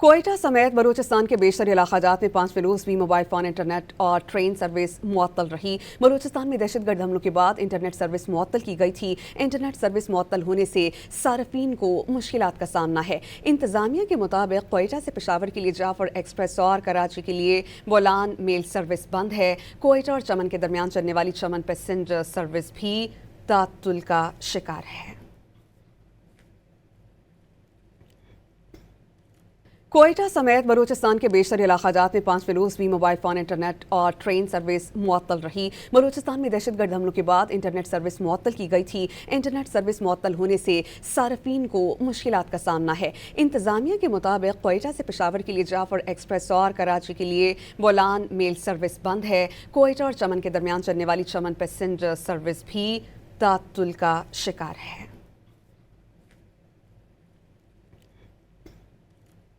कोयटा समेत बलूचिस्तान के बेशतर इलाकाजात में 5 फलूस भी मोबाइल फ़ोन, इंटरनेट और ट्रेन सर्विस मुअत्तल रही। बलूचिस्तान में दहशतगर्द हमलों के बाद इंटरनेट सर्विस मुअत्तल की गई थी। इंटरनेट सर्विस मुअत्तल होने से सार्फिन को मुश्किलात का सामना है। इंतजामिया के मुताबिक कोयटा से पेशावर के लिए जाफर एक्सप्रेस और कराची के लिए बोलान मेल सर्विस बंद है। कोयटा और चमन के दरमियान चलने वाली चमन पैसेंजर सर्विस भी तात्तुल का शिकार है। कोयटा समेत बलूचिस्तान के बेशतर इलाकाजात में 5 फलूस भी मोबाइल फ़ोन, इंटरनेट और ट्रेन सर्विस मुअत्तल रही। बलूचिस्तान में दहशतगर्द हमलों के बाद इंटरनेट सर्विस मुअत्तल की गई थी। इंटरनेट सर्विस मुअत्तल होने से सार्फिन को मुश्किलात का सामना है। इंतजामिया के मुताबिक कोयटा से पेशावर के लिए जाफर एक्सप्रेस और कराची के लिए बोलान मेल सर्विस बंद है। कोयटा और चमन के दरमियान चलने वाली चमन पैसेंजर सर्विस भी तात्तुल का शिकार है।